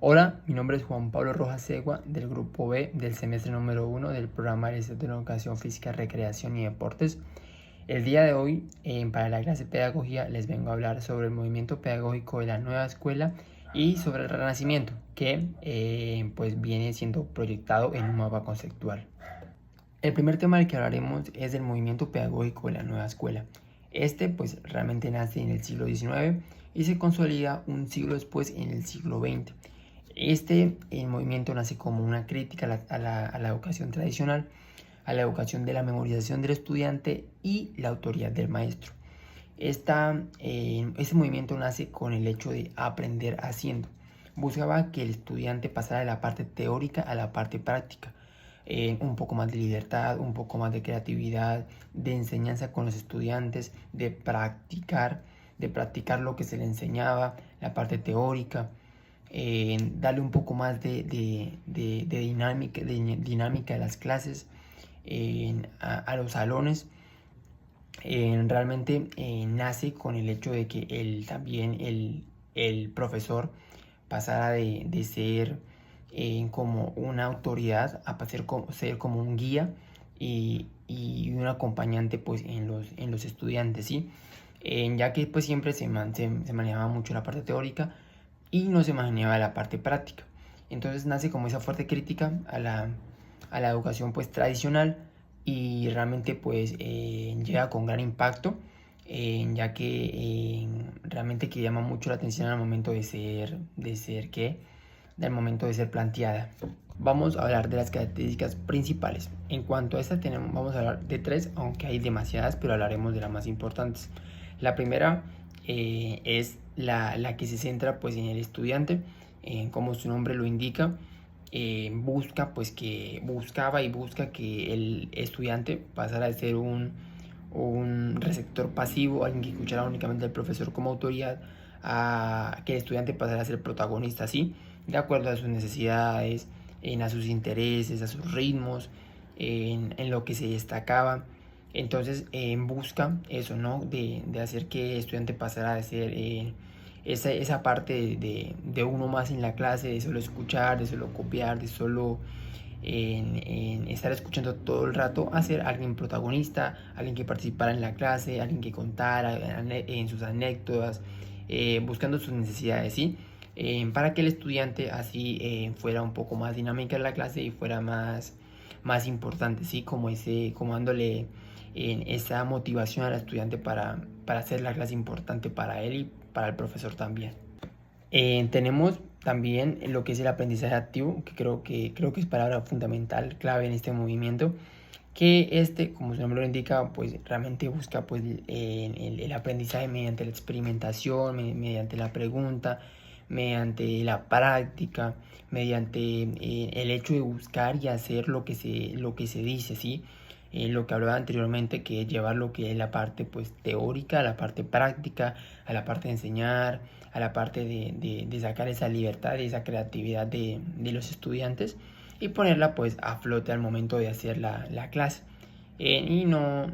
Hola, mi nombre es Juan Pablo Rojas Segua del grupo B del semestre número 1 del programa de licenciatura en Educación Física, Recreación y Deportes. El día de hoy, para la clase de pedagogía, les vengo a hablar sobre el movimiento pedagógico de la nueva escuela y sobre el renacimiento, que pues viene siendo proyectado en un mapa conceptual. El primer tema del que hablaremos es del movimiento pedagógico de la nueva escuela. Este pues realmente nace en el siglo XIX y se consolida un siglo después en el siglo XX. El movimiento nace como una crítica a la educación tradicional, a la educación de la memorización del estudiante y la autoridad del maestro. Este movimiento nace con el hecho de aprender haciendo. Buscaba que el estudiante pasara de la parte teórica a la parte práctica. Un poco más de libertad, un poco más de creatividad, de enseñanza con los estudiantes, de practicar lo que se le enseñaba, la parte teórica, darle un poco más de dinámica a las clases, a los salones. Realmente nace con el hecho de que el profesor pasara de ser como una autoridad a ser como un guía y un acompañante pues en los estudiantes, ¿sí? Ya que pues siempre se manejaba mucho la parte teórica y no se manejaba la parte práctica. Entonces nace como esa fuerte crítica a la educación pues tradicional y realmente pues llega con gran impacto, ya que realmente que llama mucho la atención al momento del momento de ser planteada. Vamos a hablar de las características principales. En cuanto a estas vamos a hablar de tres, aunque hay demasiadas, pero hablaremos de las más importantes. La primera es la que se centra pues en el estudiante, como su nombre lo indica. Buscaba y busca que el estudiante pasara a ser un receptor pasivo, alguien que escuchara únicamente al profesor como autoridad, a que el estudiante pasara a ser protagonista, ¿sí? De acuerdo a sus necesidades, a sus intereses, a sus ritmos, en lo que se destacaba. Entonces, busca eso, ¿no? De hacer que el estudiante pasara a ser esa parte de uno más en la clase, de solo escuchar, de solo copiar, de solo en estar escuchando todo el rato, a ser alguien protagonista, alguien que participara en la clase, alguien que contara en sus anécdotas, buscando sus necesidades, ¿sí? Para que el estudiante así fuera un poco más dinámica en la clase y fuera más importante, ¿sí? Como dándole esa motivación al estudiante para hacer la clase importante para él y para el profesor también. Tenemos también lo que es el aprendizaje activo, que creo que es palabra fundamental, clave en este movimiento, que como su nombre lo indica, pues realmente busca pues el aprendizaje mediante la experimentación, mediante la pregunta, mediante la práctica, mediante el hecho de buscar y hacer lo que se dice, ¿sí? Lo que hablaba anteriormente, que es llevar lo que es la parte pues teórica a la parte práctica, a la parte de enseñar, a la parte de sacar esa libertad y esa creatividad de los estudiantes y ponerla pues a flote al momento de hacer la clase. Y no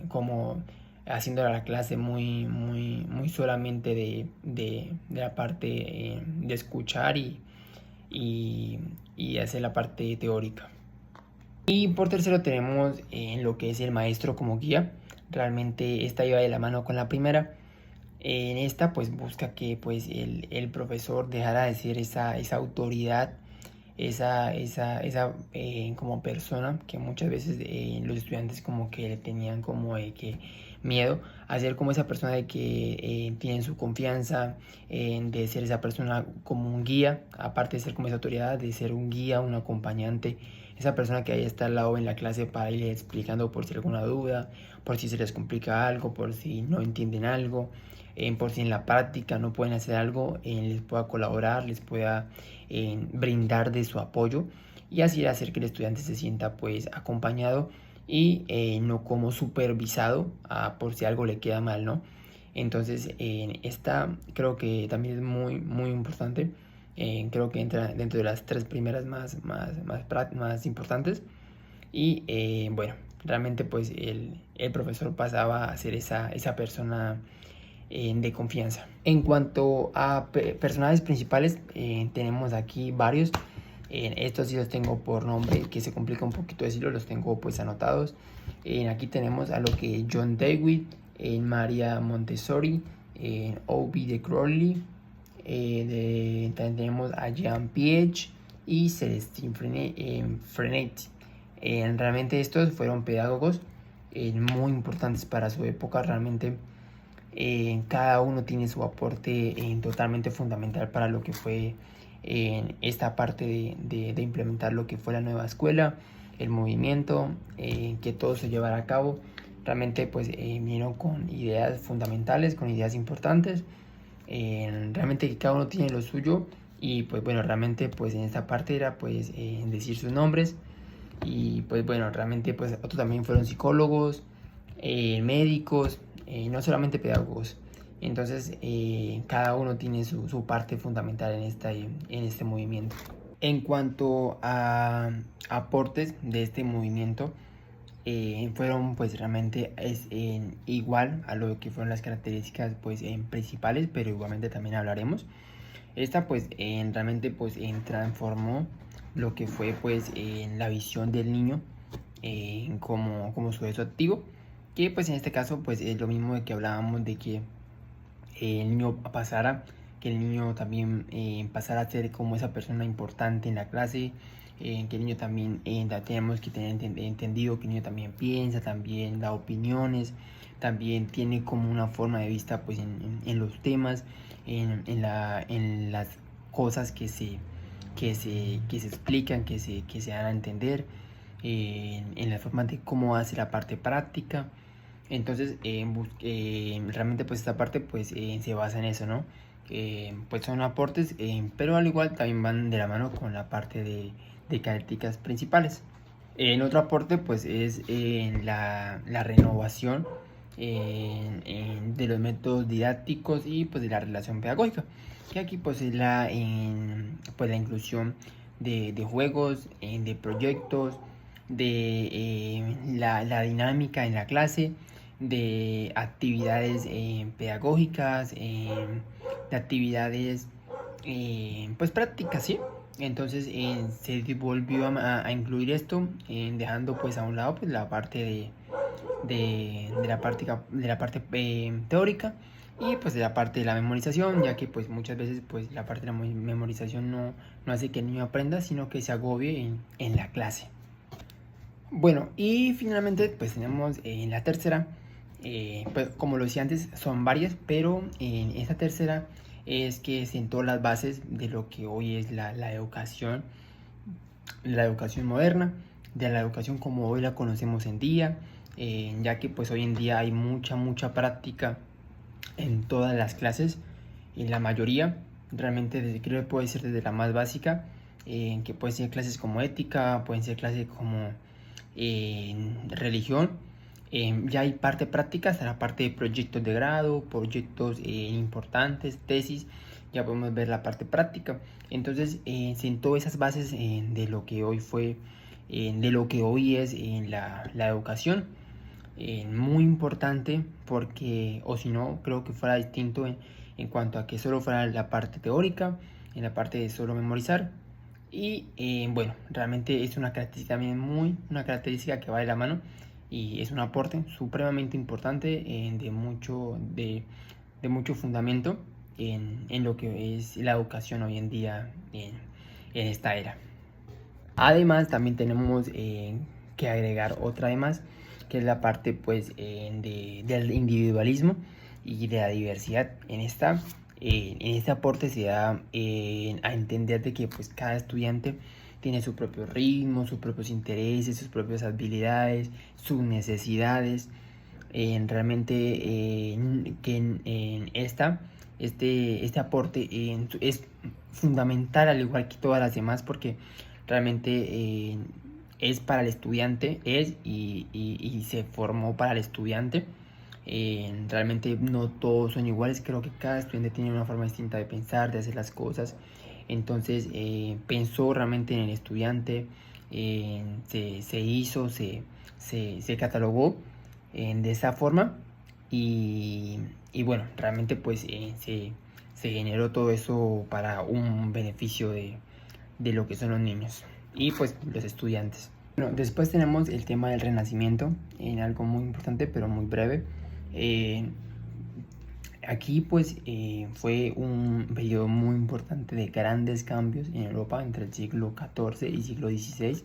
como haciendo la clase muy solamente de la parte de escuchar y hacer la parte teórica. Y por tercero tenemos lo que es el maestro como guía. Realmente esta iba de la mano con la primera. En esta pues busca que pues el profesor dejara de ser esa autoridad, esa como persona que muchas veces los estudiantes como que le tenían como que miedo a ser como esa persona de que tienen su confianza, de ser esa persona como un guía, aparte de ser como esa autoridad, de ser un guía, un acompañante, esa persona que ahí está al lado en la clase para ir explicando por si hay alguna duda, por si se les complica algo, por si no entienden algo, por si en la práctica no pueden hacer algo, les pueda colaborar, les pueda brindar de su apoyo y así hacer que el estudiante se sienta pues acompañado y no como supervisado por si algo le queda mal, ¿no? Entonces esta creo que también es muy importante. Creo que entra dentro de las tres primeras más importantes. Y bueno, realmente pues el profesor pasaba a ser esa persona de confianza. En cuanto a personajes principales, tenemos aquí varios. Estos sí los tengo por nombre, que se complica un poquito decirlo, los tengo pues anotados. Aquí tenemos a lo que John Dewey, María Montessori, Obi de Crowley, también tenemos a Jean Piaget y Celestine Frenetti. Realmente estos fueron pedagogos muy importantes para su época. Realmente cada uno tiene su aporte totalmente fundamental para lo que fue esta parte de implementar lo que fue la nueva escuela, el movimiento, que todo se llevara a cabo. Realmente pues vinieron con ideas fundamentales, con ideas importantes. Realmente que cada uno tiene lo suyo, y pues bueno, realmente pues en esta parte era pues decir sus nombres. Y pues bueno, realmente pues otros también fueron psicólogos, médicos, no solamente pedagogos. Entonces cada uno tiene su parte fundamental en este movimiento. En cuanto a aportes de este movimiento, fueron pues realmente igual a lo que fueron las características pues principales, pero igualmente también hablaremos. Esta pues realmente pues transformó lo que fue pues la visión del niño como sujeto activo, que pues en este caso pues es lo mismo de que hablábamos de que el niño pasara, que el niño también pasara a ser como esa persona importante en la clase, que el niño también tenemos que tener entendido que el niño también piensa, también da opiniones, también tiene como una forma de vista pues en los temas, en las cosas que se explican, que se dan a entender, en la forma de cómo hace la parte práctica. Entonces realmente pues esta parte pues se basa en eso, ¿no? Pues son aportes, pero al igual también van de la mano con la parte de características principales. En otro aporte pues es la renovación de los métodos didácticos y pues de la relación pedagógica, que aquí pues es pues la inclusión de juegos, de proyectos, de la dinámica en la clase, de actividades pedagógicas, de actividades pues prácticas, ¿sí? Entonces se volvió a incluir esto, dejando pues a un lado pues la parte de la parte teórica, y pues de la parte de la memorización, ya que pues muchas veces pues la parte de la memorización no hace que el niño aprenda, sino que se agobie en la clase. Bueno, y finalmente pues tenemos en la tercera, pues como lo decía antes, son varias, pero en esta tercera es que sentó las bases de lo que hoy es la educación moderna, de la educación como hoy la conocemos en día, ya que pues hoy en día hay mucha práctica en todas las clases, en la mayoría, realmente creo que puede ser desde la más básica, que pueden ser clases como ética, pueden ser clases como religión. Ya hay parte práctica, hasta la parte de proyectos de grado, proyectos importantes, tesis, ya podemos ver la parte práctica. Entonces sentó esas bases de lo que hoy fue, de lo que hoy es la educación. Muy importante, porque o si no creo que fuera distinto en cuanto a que solo fuera la parte teórica, en la parte de solo memorizar. Y bueno, realmente es una característica también una característica que va de la mano, y es un aporte supremamente importante de mucho fundamento en lo que es la educación hoy en día en esta era. Además también tenemos que agregar otra además, que es la parte pues del individualismo y de la diversidad. En este aporte se da a entender de que pues cada estudiante tiene su propio ritmo, sus propios intereses, sus propias habilidades, sus necesidades. Realmente que en este aporte es fundamental, al igual que todas las demás, porque realmente es para el estudiante, y se formó para el estudiante. Realmente no todos son iguales, creo que cada estudiante tiene una forma distinta de pensar, de hacer las cosas. Entonces pensó realmente en el estudiante, se catalogó de esa forma, y, y bueno, realmente pues se generó todo eso para un beneficio de lo que son los niños y pues los estudiantes. Bueno, después tenemos el tema del Renacimiento, en algo muy importante pero muy breve. Aquí pues fue un periodo muy importante de grandes cambios en Europa entre el siglo XIV y siglo XVI.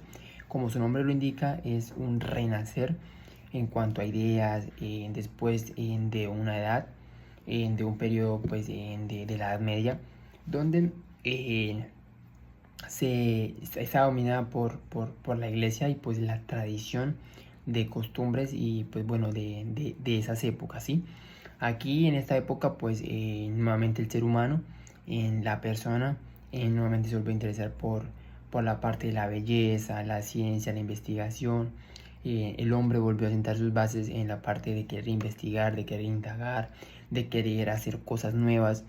Como su nombre lo indica, es un renacer en cuanto a ideas, después de una edad, de un periodo pues de la Edad Media, donde está dominada por la iglesia y pues la tradición de costumbres y pues bueno de esas épocas, ¿sí? Aquí en esta época pues nuevamente el ser humano, en la persona, nuevamente se vuelve a interesar por la parte de la belleza, la ciencia, la investigación. El hombre volvió a sentar sus bases en la parte de querer investigar, de querer indagar, de querer hacer cosas nuevas,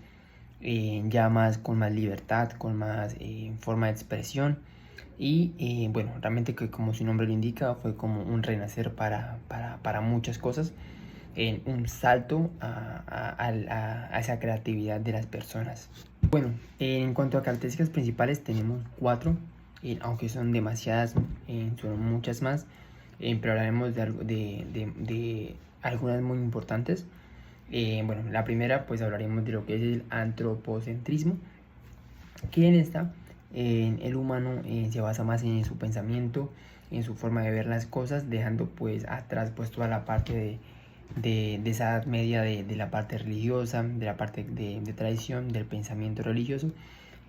ya más con más libertad, con más forma de expresión. Y bueno, realmente que como su nombre lo indica, fue como un renacer para muchas cosas, en un salto a esa creatividad de las personas. Bueno, en cuanto a características principales tenemos 4, aunque son demasiadas, son muchas más, pero hablaremos de algunas muy importantes. Bueno, la primera pues hablaremos de lo que es el antropocentrismo, que en esta el humano se basa más en su pensamiento, en su forma de ver las cosas, dejando pues atrás pues toda la parte de esa edad media, de la parte religiosa, de la parte de tradición, del pensamiento religioso,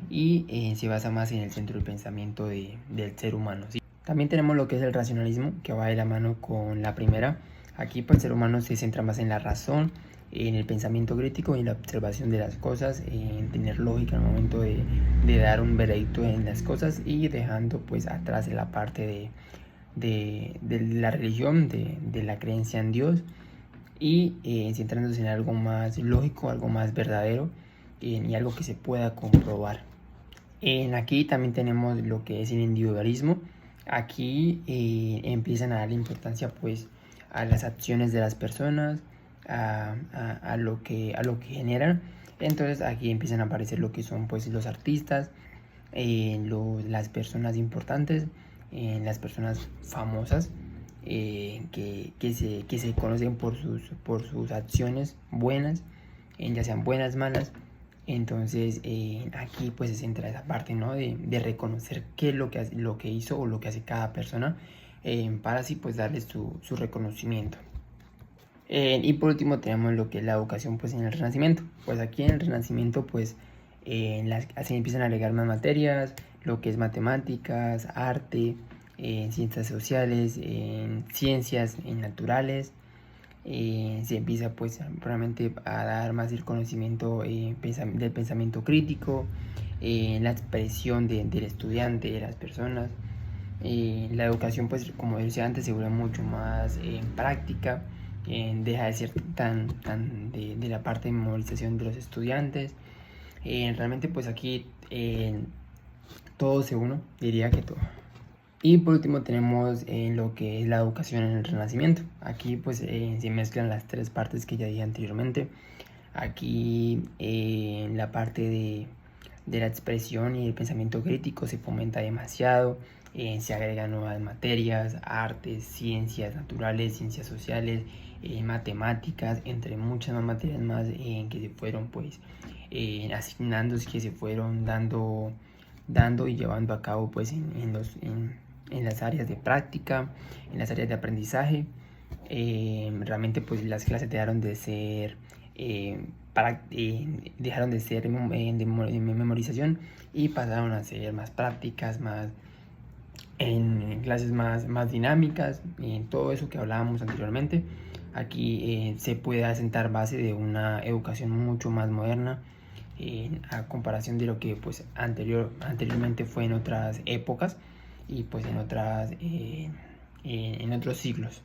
y se basa más en el centro del pensamiento del ser humano, ¿sí? También tenemos lo que es el racionalismo, que va de la mano con la primera. Aquí pues el ser humano se centra más en la razón, en el pensamiento crítico y en la observación de las cosas, en tener lógica al momento de dar un veredicto en las cosas, y dejando pues atrás la parte de la religión, de la creencia en Dios, y centrándose en algo más lógico, algo más verdadero, y algo que se pueda comprobar. Aquí también tenemos lo que es el individualismo. Aquí empiezan a darle importancia pues a las acciones de las personas, a lo que generan. Entonces aquí empiezan a aparecer lo que son pues los artistas, las personas importantes, las personas famosas, que se conocen por sus acciones buenas, ya sean buenas, malas. Entonces aquí pues se centra esa parte, ¿no? de reconocer qué es lo que hizo o lo que hace cada persona, para así pues darle su reconocimiento. Y por último tenemos lo que es la educación pues en el Renacimiento. Pues aquí en el Renacimiento pues se empiezan a agregar más materias, lo que es matemáticas, arte, ciencias sociales, ciencias naturales. Se empieza pues realmente a dar más el conocimiento del pensamiento crítico, la expresión del estudiante, de las personas. La educación pues como decía antes se vuelve mucho más práctica, deja de ser tan de la parte de memorización de los estudiantes. Realmente pues aquí todo se uno, diría que todo. Y por último tenemos lo que es la educación en el Renacimiento. Aquí pues se mezclan las 3 partes que ya dije anteriormente. Aquí en la parte de la expresión y el pensamiento crítico se fomenta demasiado. Se agregan nuevas materias, artes, ciencias naturales, ciencias sociales, matemáticas, entre muchas más materias más que se fueron pues asignando, que se fueron dando y llevando a cabo pues en las áreas de práctica, en las áreas de aprendizaje. Realmente pues las clases dejaron de ser de memorización y pasaron a ser más prácticas, más en clases más dinámicas, y en todo eso que hablábamos anteriormente. Aquí se puede asentar base de una educación mucho más moderna, a comparación de lo que pues anteriormente fue en otras épocas y pues en otros siglos.